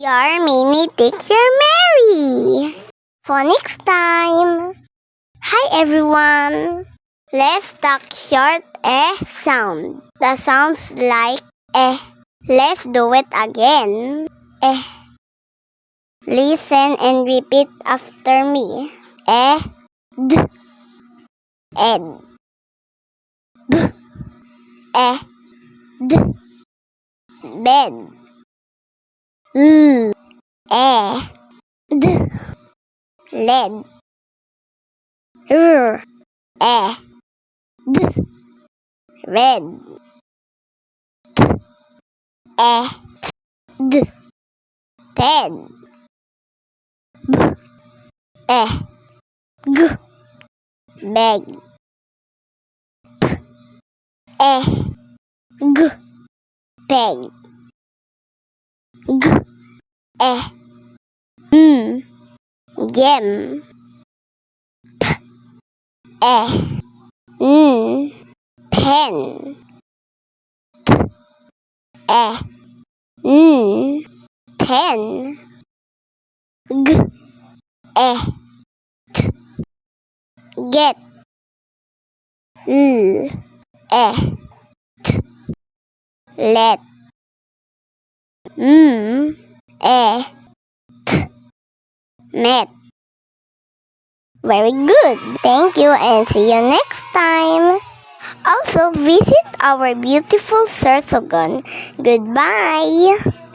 Your mini teacher Mary. Phonics time. Hi everyone. Let's talk short sound. The sounds like Let's do it again. Listen and repeat after me. D, ed, b, d, bed. D, led. D, red. D, ted. G, bag. G, peg. G, gem. Pen. Ten. G, t, get. T, let. T, met. Very good. Thank you and see you next time. Also visit our beautiful Sorsogon. Goodbye.